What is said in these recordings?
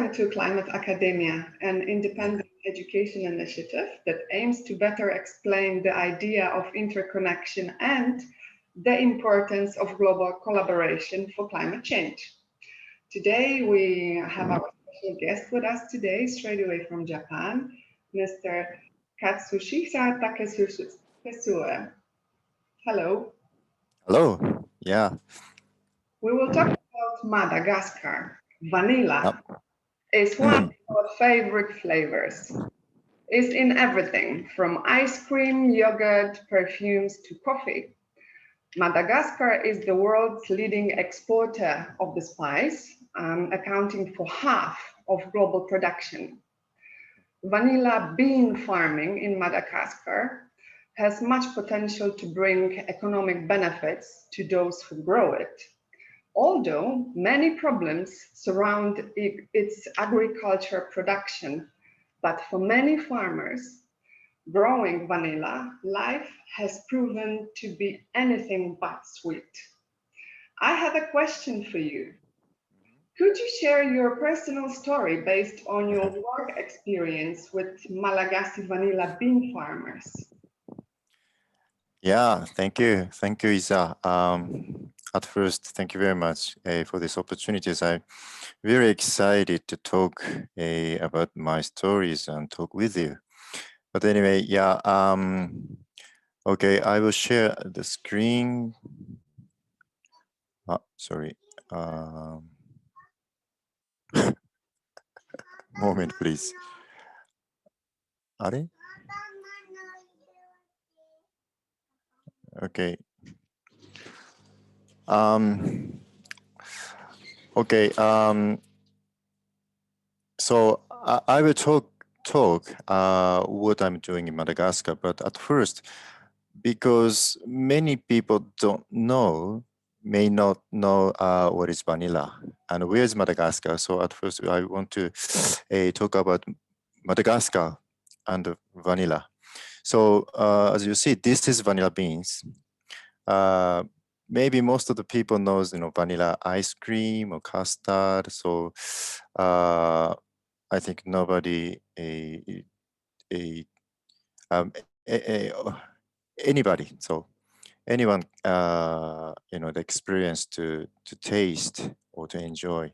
Welcome to Climate Academia, an independent education initiative that aims to better explain the idea of interconnection and the importance of global collaboration for climate change. Today, we have our special guest with us today, straight away from Japan, Mr. Katsuhisa Takesue. Hello. Hello. Yeah. We will talk about Madagascar. Vanilla is one of our favorite flavors. It's in everything from ice cream, yogurt, perfumes to coffee. Madagascar is the world's leading exporter of the spice, accounting for half of global production. Vanilla bean farming in Madagascar has much potential to bring economic benefits to those who grow it. Although many problems surround its agriculture production, but for many farmers, growing vanilla life has proven to be anything but sweet. I have a question for you. Could you share your personal story based on your work experience with Malagasy vanilla bean farmers? Yeah, thank you. Thank you, Isa. At first, thank you very much for this opportunity. I'm very excited to talk about my stories and talk with you. But anyway, yeah, okay, I will share the screen. Sorry. Moment, please. Are? Okay. Okay. So I will talk what I'm doing in Madagascar, but at first, because many people may not know what is vanilla and where is Madagascar. So at first, I want to talk about Madagascar and vanilla. So as you see, this is vanilla beans. Maybe most of the people knows, vanilla ice cream or custard. So I think nobody, anybody, so anyone, the experience to taste or to enjoy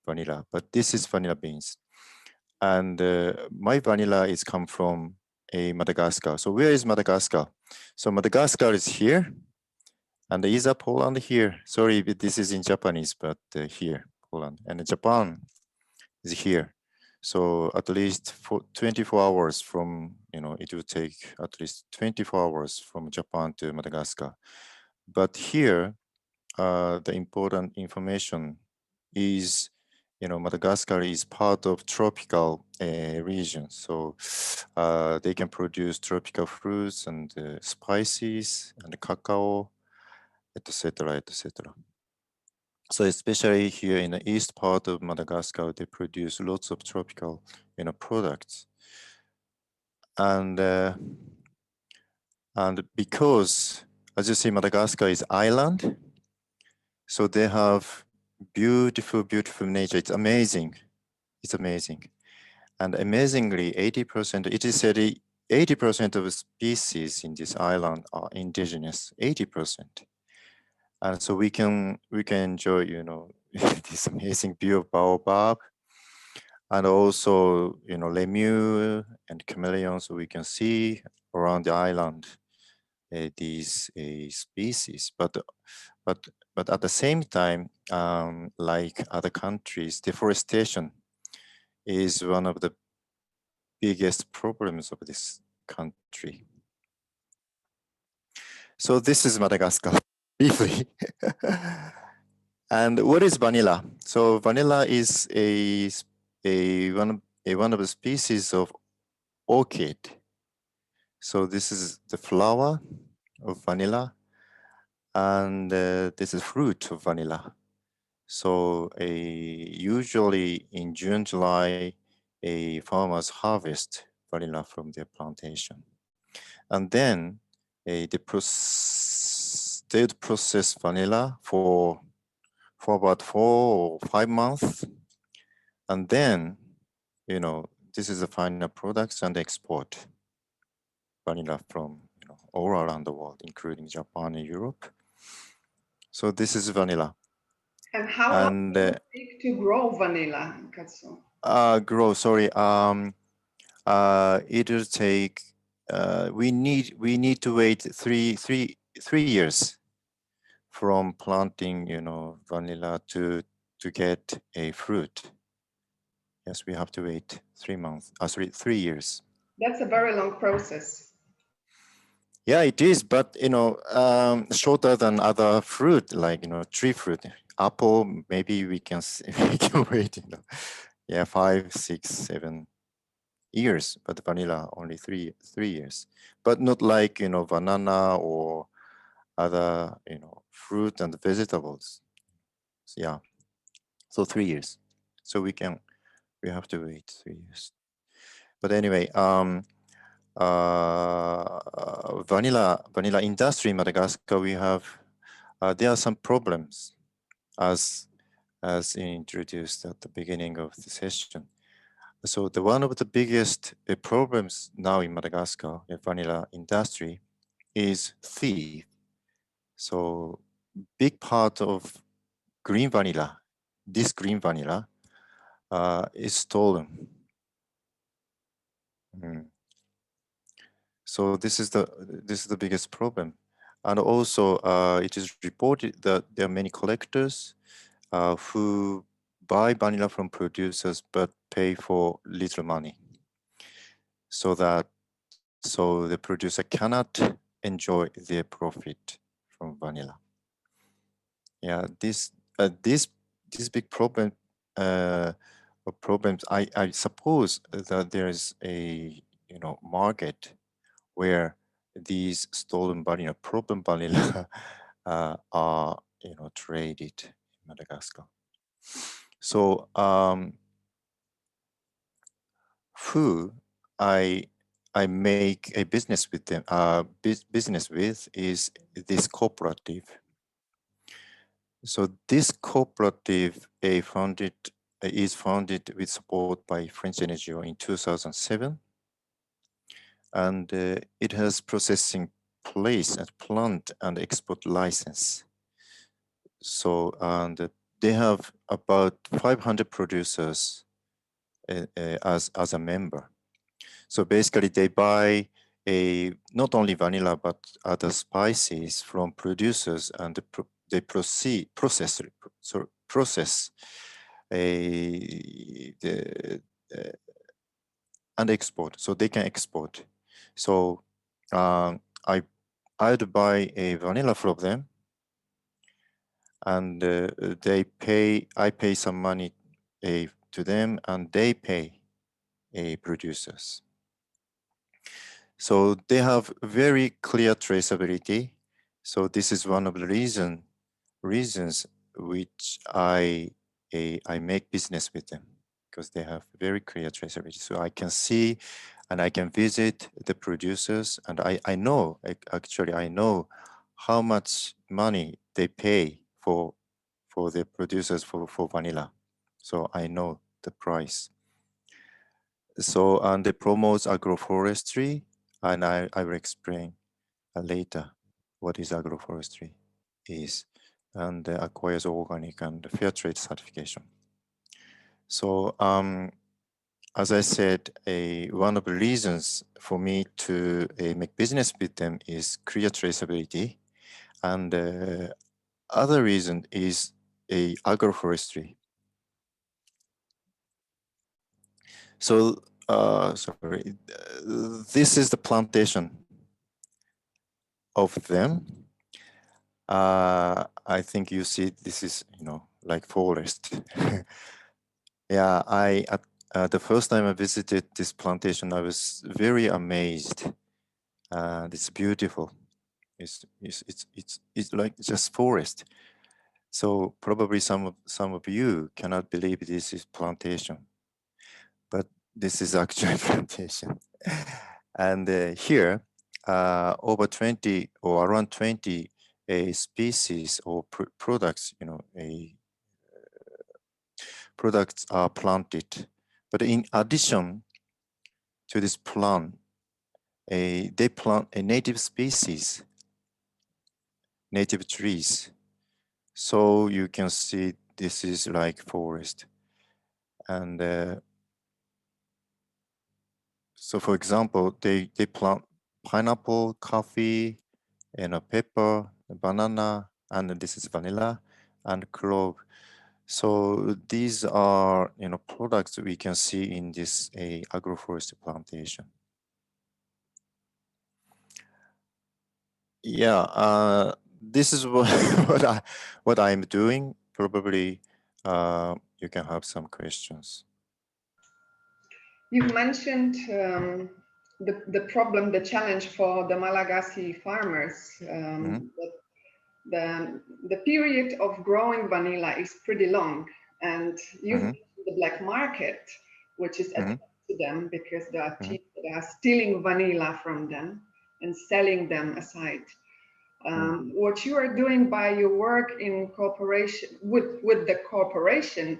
vanilla. But this is vanilla beans, and my vanilla is come from Madagascar. So where is Madagascar? So Madagascar is here, and there is a Poland here. Sorry, this is in Japanese, but here, Poland, and Japan is here. So at least for 24 hours from, it will take at least 24 hours from Japan to Madagascar. But here, the important information is, Madagascar is part of tropical region. So they can produce tropical fruits and spices and cacao, etc., etc. So especially here in the east part of Madagascar, they produce lots of tropical, products. And because, as you see, Madagascar is island, so they have beautiful, beautiful nature. It's amazing. It's amazing. And amazingly, 80%, it is said 80% of the species in this island are indigenous, 80%. And so we can enjoy, this amazing view of baobab, and also, lemur and chameleons. So we can see around the island these species. But at the same time, like other countries, deforestation is one of the biggest problems of this country. So this is Madagascar, briefly. And what is vanilla? So vanilla is one of the species of orchid. So this is the flower of vanilla, and this is fruit of vanilla. So usually in June, July, farmers harvest vanilla from their plantation, and then they would process vanilla for about 4 or 5 months, And then, you know, this is the final products and export vanilla from, you know, all around the world, including Japan and Europe. So this is vanilla. And how long does it take to grow vanilla, Katsu? Grow, sorry. It'll take. We need to wait three years from planting, you know, vanilla to get a fruit. Yes, we have to wait 3 months. Sorry, 3 years. That's a very long process. Yeah, it is, but you know, shorter than other fruit, like, you know, tree fruit, apple. Maybe we can we can wait. You know, yeah, 5, 6, 7 years, but vanilla only 3 years. But not like, you know, banana or other, you know, fruit and vegetables. So, yeah, so 3 years. So we have to wait 3 years. But anyway, vanilla industry in Madagascar, we have there are some problems as introduced at the beginning of the session. So the one of the biggest problems now in Madagascar, the vanilla industry, is thief. So big part of green vanilla, this green vanilla, is stolen. Mm. So this is the biggest problem, and also it is reported that there are many collectors who buy vanilla from producers but pay for little money, so the producer cannot enjoy their profit from vanilla. Yeah, this big problem or problems. I suppose that there is a, you know, market where these stolen vanilla, problem vanilla, are, you know, traded in Madagascar. So who I I make a business with them, business with is this cooperative. So this cooperative is founded with support by French NGO in 2007, and it has processing place and plant and export license. So, and they have about 500 producers as a member. So basically, they buy not only vanilla but other spices from producers, and they process the and export. So they can export. So I'd buy a vanilla from them, and I pay some money to them, and they pay producers. So they have very clear traceability. So this is one of the reasons which I make business with them, because they have very clear traceability. So I can see and I can visit the producers, and I know, actually I know how much money they pay for the producers for vanilla. So I know the price. So, and they promote agroforestry, and I will explain later what is agroforestry is, and acquires organic and fair trade certification. So as I said, one of the reasons for me to make business with them is clear traceability, and other reason is agroforestry. So sorry, this is the plantation of them. I think you see this is, you know, like forest. Yeah, the first time I visited this plantation, I was very amazed. It's beautiful. It's like just forest. So probably some of you cannot believe this is plantation, but this is actually plantation. And here, over 20 or around 20 species or products, you know, products are planted. But in addition to this plant, they plant a native species, native trees. So you can see this is like forest. And so for example, they plant pineapple, coffee, pepper, banana, and this is vanilla and clove. So these are products we can see in this agroforestry plantation. Yeah, this is what what I'm doing. Probably you can have some questions. You've mentioned the problem, the challenge for the Malagasy farmers. That the period of growing vanilla is pretty long, and you've mentioned the black market, which is attached to them because there are people that are stealing vanilla from them and selling them aside. What you are doing by your work in cooperation with the corporation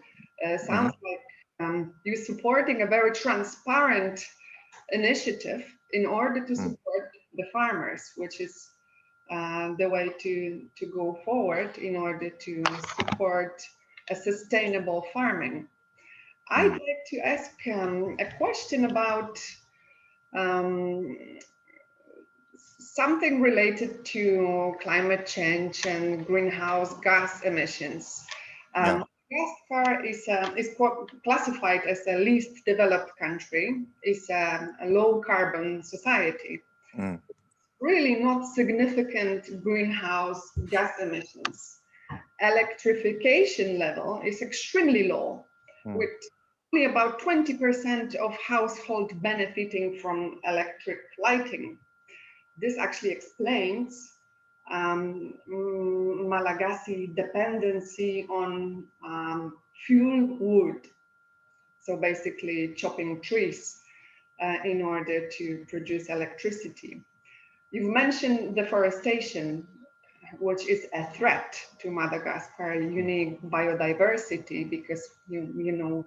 sounds like you're supporting a very transparent initiative in order to support the farmers, which is the way to go forward in order to support a sustainable farming. I'd like to ask a question about something related to climate change and greenhouse gas emissions. Madagascar is classified as a least developed country, is a low carbon society. Really not significant greenhouse gas emissions. Electrification level is extremely low, with only about 20% of households benefiting from electric lighting. This actually explains Malagasy dependency on fuel wood. So basically chopping trees in order to produce electricity. You've mentioned deforestation, which is a threat to Madagascar unique biodiversity because you know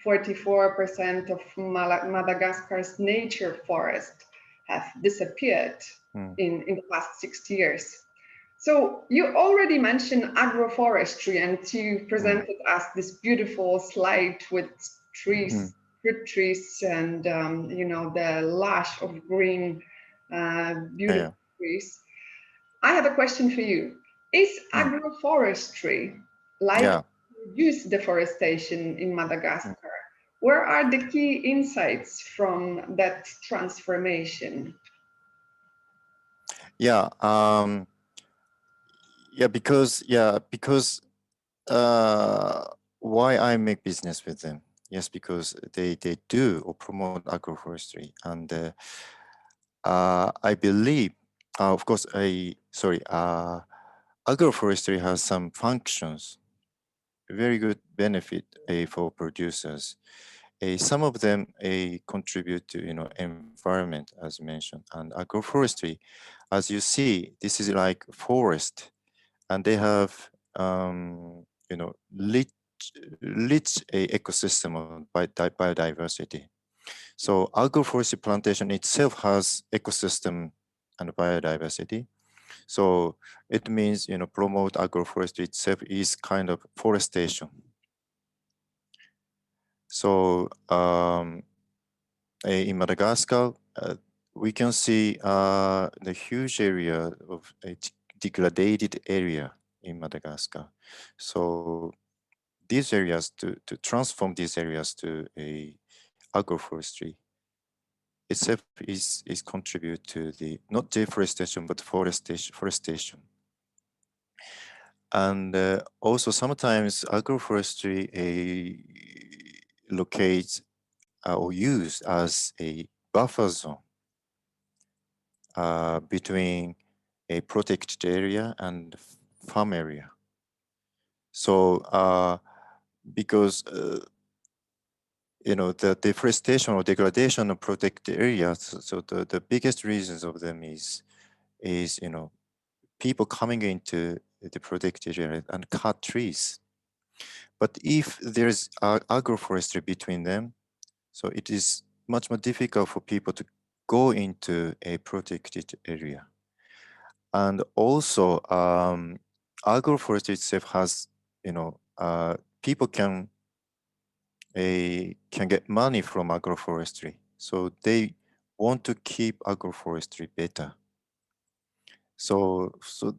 44% of Madagascar's nature forest have disappeared in the past 60 years. So you already mentioned agroforestry, and you presented us this beautiful slide with trees, fruit trees, and the lush of green, beautiful trees. I have a question for you. Is agroforestry like to reduce deforestation in Madagascar? Where are the key insights from that transformation? Because why I make business with them? Yes, because they do or promote agroforestry, and I believe, of course, agroforestry has some functions, very good benefit for producers. Some of them contribute to environment, as mentioned, and agroforestry, as you see, this is like forest, and they have rich ecosystem of biodiversity. So agroforestry plantation itself has ecosystem and biodiversity. So it means promote agroforestry itself is kind of forestation. So in Madagascar, we can see the huge area of a degraded area in Madagascar. So these areas, to transform these areas to a agroforestry itself is contribute to the not deforestation but forestation. And also sometimes agroforestry locates or used as a buffer zone between a protected area and farm area. So because the deforestation or degradation of protected areas, so the biggest reasons of them is people coming into the protected area and cut trees. But if there's agroforestry between them, so it is much more difficult for people to go into a protected area. And also, agroforestry itself has, people can get money from agroforestry. So they want to keep agroforestry better. So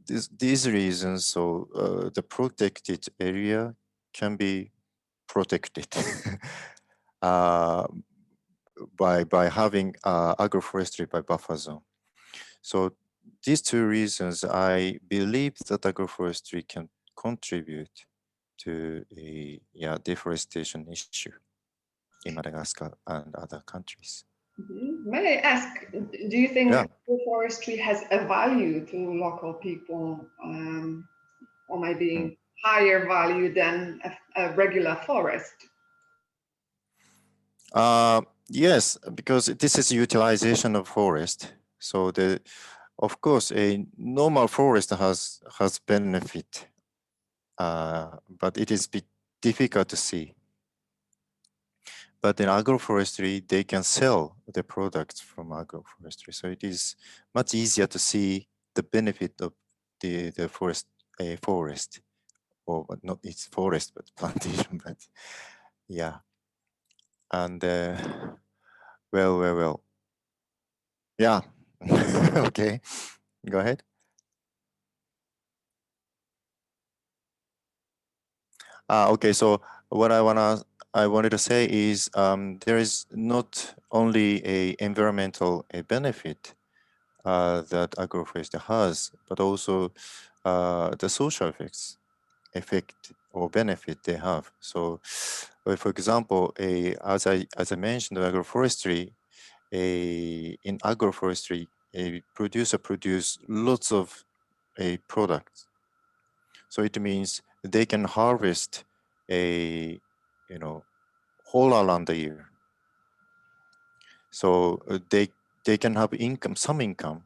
these reasons, the protected area can be protected by having agroforestry by buffer zone. So these two reasons, I believe that agroforestry can contribute to a deforestation issue in Madagascar and other countries. May I ask, do you think agroforestry has a value to local people, or maybe higher value than a regular forest? Yes, because this is utilization of forest. So of course, a normal forest has benefit, but it is difficult to see. But in agroforestry, they can sell the products from agroforestry. So it is much easier to see the benefit of the forest, or not it's forest, but plantation, but yeah. And well. Yeah. Okay. Go ahead. Okay. So what I wanted to say is there is not only a environmental benefit that agroforestry has, but also the social effect or benefit they have. So, for example, as I mentioned, agroforestry, in agroforestry, a producer produce lots of products. So it means they can harvest whole around the year. So they can have some income,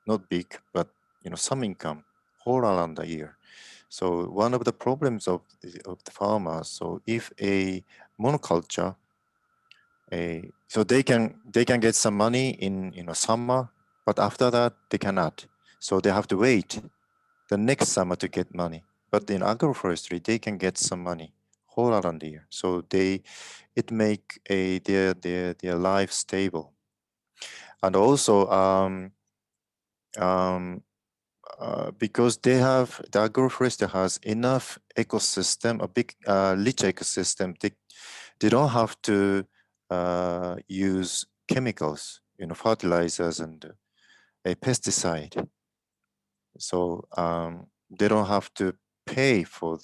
not big, but some income whole around the year. So one of the problems of the farmers, so if a monoculture, so they can get some money in summer, but after that they cannot. So they have to wait the next summer to get money. But in agroforestry, they can get some money whole around the year. So it make their life stable. And also because the agroforestry has enough ecosystem, a big rich ecosystem, they don't have to use chemicals, fertilizers and a pesticide. So they don't have to pay for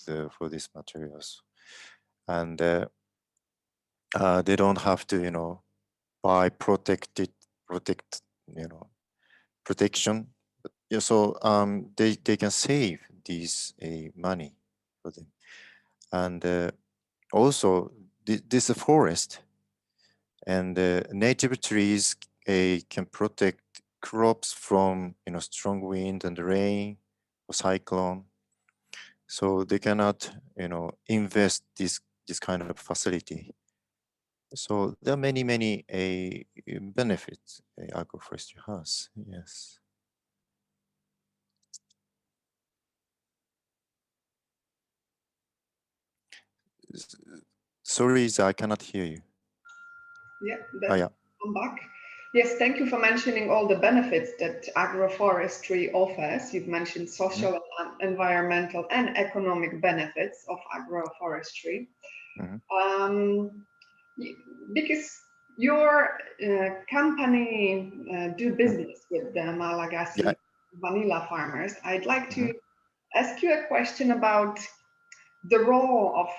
these materials, and they don't have to buy protection. Yeah, so they can save these money for them, and also this forest and native trees can protect crops from strong wind and rain or cyclone. So they cannot invest this kind of facility. So there are many benefits agroforestry has. Yes. Sorry, I cannot hear you. Yeah, I'm back. Yes, thank you for mentioning all the benefits that agroforestry offers. You've mentioned social, environmental, and economic benefits of agroforestry. Because your company do business with the Malagasy vanilla farmers, I'd like to ask you a question about the role of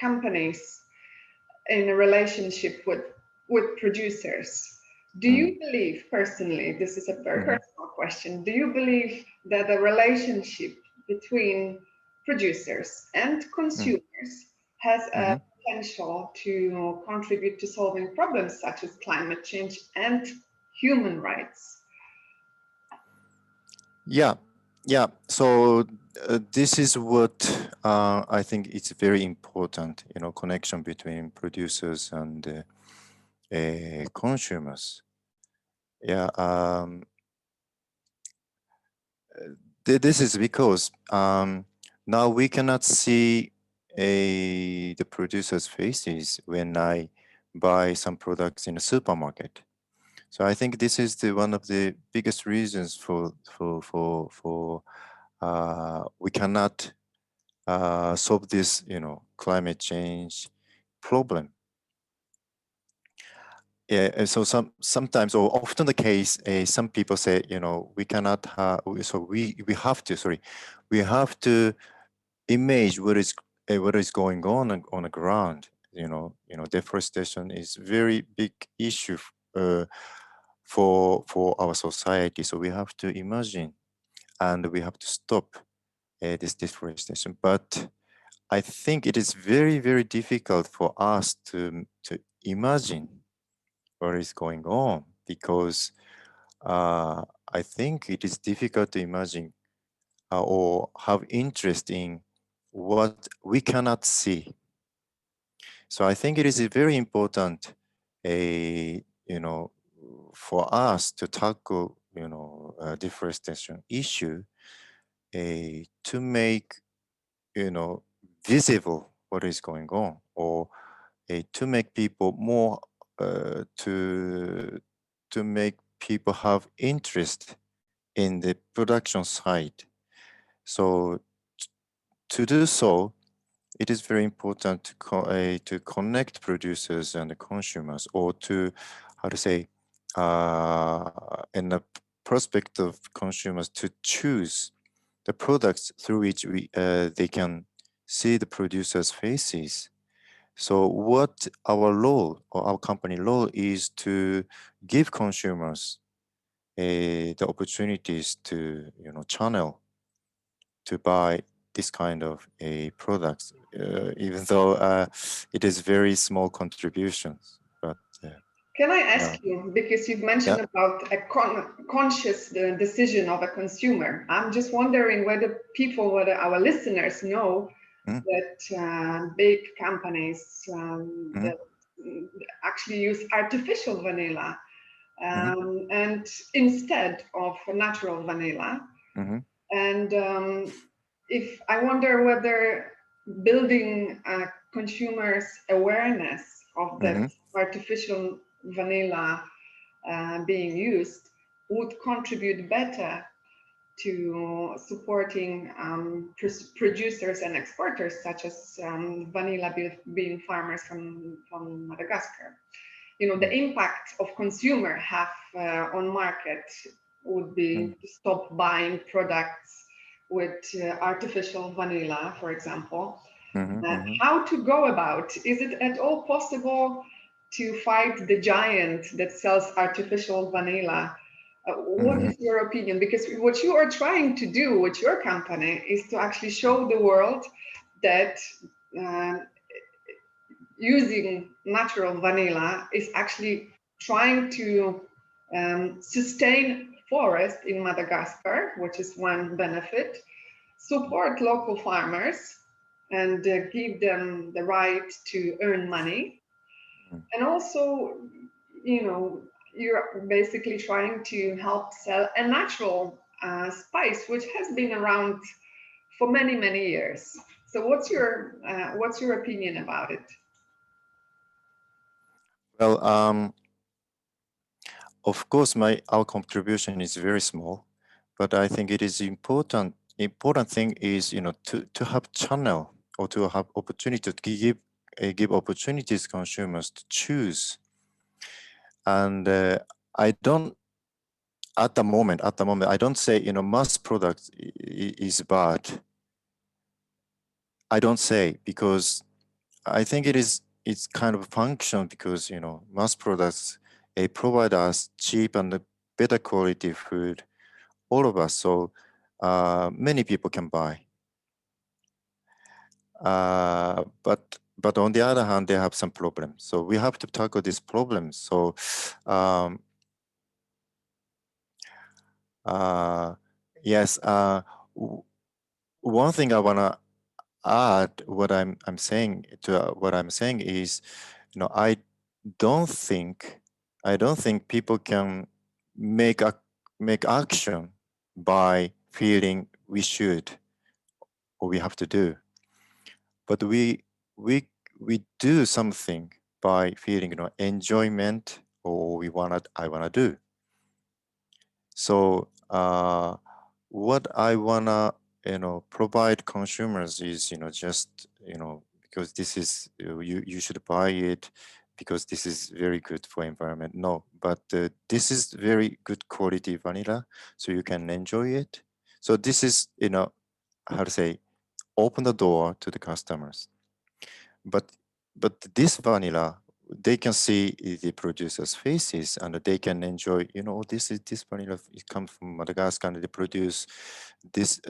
companies in a relationship with producers. Do you believe personally, this is a very personal question, do you believe that the relationship between producers and consumers has a potential to contribute to solving problems such as climate change and human rights? Yeah, Yeah, so this is what I think it's very important, you know, connection between producers and consumers. Yeah, this is because now we cannot see the producer's faces when I buy some products in a supermarket. So I think this is the one of the biggest reasons for we cannot solve this, you know, climate change problem. Yeah, and so sometimes or often the case, some people say, you know, we cannot have, so we have to, sorry, we have to image what is going on the ground. Deforestation is very big issue for our society. So we have to imagine and we have to stop this deforestation. But I think it is very, very difficult for us to imagine what is going on because I think it is difficult to imagine or have interest in what we cannot see. So I think it is very important, for us to tackle, deforestation issue, to make, you know, visible what is going on, or to make people more, to make people have interest in the production side. So to do so, it is very important to connect producers and the consumers, or to, how to say, in the prospect of consumers to choose the products through which they can see the producers' faces. So what our role or our company role is to give consumers the opportunities to, channel to buy this kind of a products, even though it is very small contributions. But Can I yeah, ask you, because you've mentioned yeah, about a conscious decision of a consumer, I'm just wondering whether our listeners know mm, that big companies mm, that actually use artificial vanilla mm, and instead of natural vanilla. mm, And if I wonder whether building consumers' awareness of that mm, artificial vanilla being used would contribute better to supporting producers and exporters such as vanilla bean farmers from Madagascar. You know, the impact of consumer have on market would be to stop buying products with artificial vanilla, for example. mm, How to go about? Is it at all possible to fight the giant that sells artificial vanilla? What mm, is your opinion? Because what you are trying to do with your company is to actually show the world that uh, using natural vanilla is actually trying to sustain forest in Madagascar, which is one benefit, support local farmers and give them the right to earn money. And also, you're basically trying to help sell a natural spice, which has been around for many, many years. So what's your opinion about it? Well, of course, our contribution is very small, but I think it is important. Important thing is, to have channel or to have opportunity to give opportunities consumers to choose. And I don't at the moment I don't say, mass product is bad. I don't say, because I think it's kind of a function, because mass products provide us cheap and better quality food, all of us, so many people can buy. But on the other hand, they have some problems, so we have to tackle these problems. So um, yes, one thing I wanna add, what I'm saying to what I'm saying is, I don't think people can make action by feeling we should or we have to do, but we we do something by feeling enjoyment, or I wanna do. So what I wanna provide consumers is just because this is you should buy it because this is very good for environment. No, but this is very good quality vanilla, so you can enjoy it. So this is how to say, open the door to the customers. But this vanilla, they can see the producers' faces and they can enjoy, this vanilla, it comes from Madagascar and they produce this,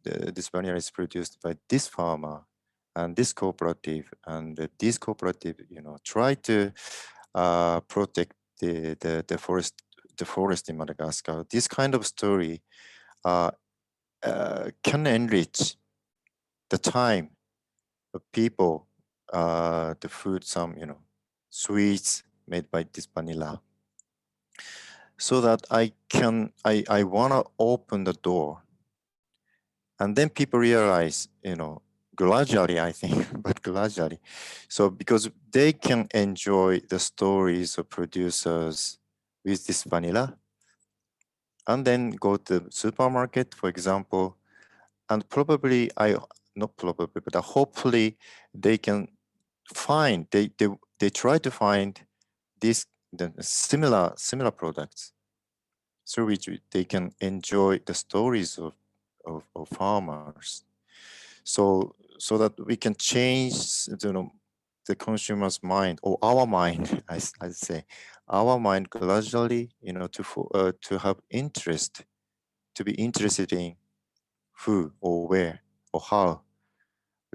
this vanilla is produced by this farmer and this cooperative, and this cooperative, try to protect the forest in Madagascar. This kind of story can enrich the time of people, the food, some sweets made by this vanilla, so that I want to open the door, and then people realize, gradually, I think, but gradually, so because they can enjoy the stories of producers with this vanilla, and then go to the supermarket, for example, and probably not probably, but hopefully they can find, they try to find the similar products through which they can enjoy the stories of farmers. So that we can change the consumer's mind, or our mind, I say, our mind gradually, to have interest, to be interested in who or where or how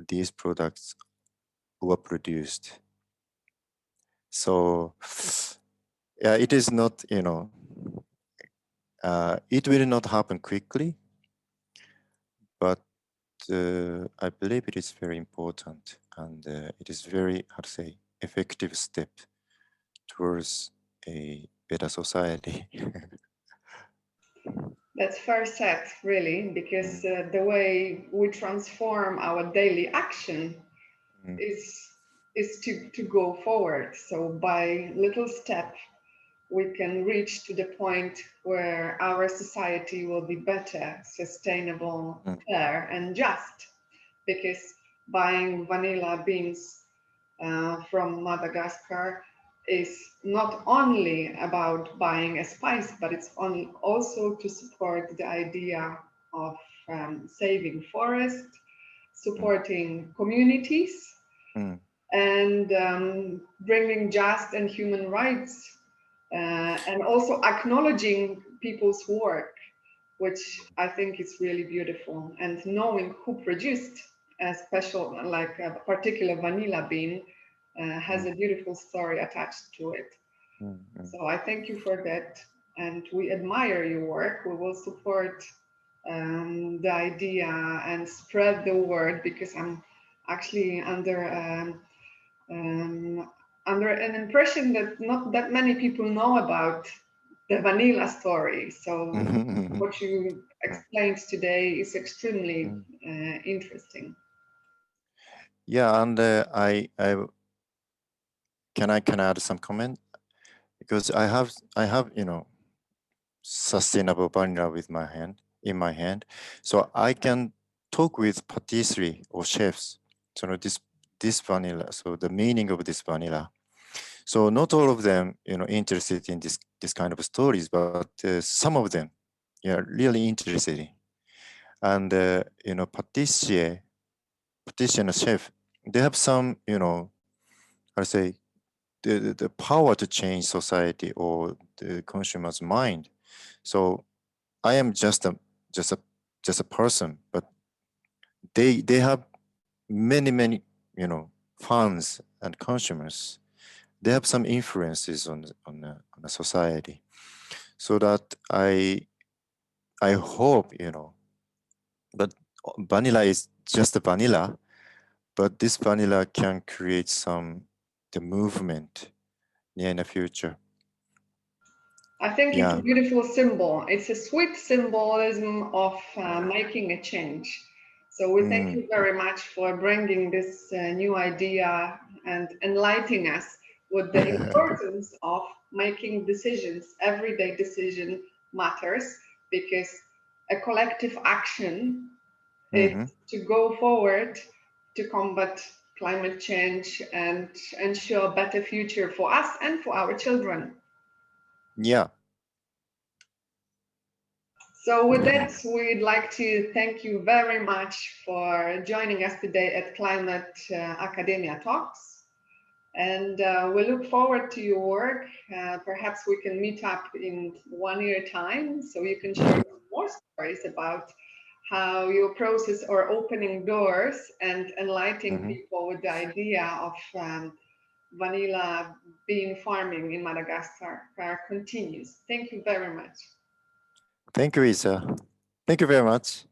these products were produced. So yeah, it is not, it will not happen quickly, but I believe it is very important, and it is very, how to say, effective step towards a better society. That's fair said, really, because the way we transform our daily action is to go forward. So by little step, we can reach to the point where our society will be better, sustainable, fair, and just. Because buying vanilla beans from Madagascar is not only about buying a spice, but it's also to support the idea of saving forest, supporting communities, and bringing just and human rights, and also acknowledging people's work, which I think is really beautiful. And knowing who produced a special, like a particular vanilla bean, has a beautiful story attached to it. So I thank you for that, and we admire your work. We will support the idea and spread the word, because I'm actually under an impression that not that many people know about the vanilla story. So what you explained today is extremely interesting. Yeah, and I can add some comment, because I have sustainable vanilla in my hand, so I can talk with patisserie or chefs. So this vanilla, so the meaning of this vanilla. So not all of them, interested in this kind of stories, but some of them, yeah, really interested in. And patisserie and chef, they have some, I say, the power to change society or the consumer's mind. So I am just a person, but they have many fans and consumers. They have some influences on the society, so that I hope but vanilla is just a vanilla, but this vanilla can create the movement in the future. I think it's a beautiful symbol. It's a sweet symbolism of making a change. So we thank you very much for bringing this new idea and enlightening us with the importance of making decisions. Everyday decision matters because a collective action is to go forward to combat climate change and ensure a better future for us and for our children. Yeah. So with that, we'd like to thank you very much for joining us today at Climate Academia Talks. And we look forward to your work. Perhaps we can meet up in 1 year time so you can share more stories about how your process or opening doors and enlightening people with the idea of vanilla bean farming in Madagascar continues. Thank you very much. Thank you, Isa. Thank you very much.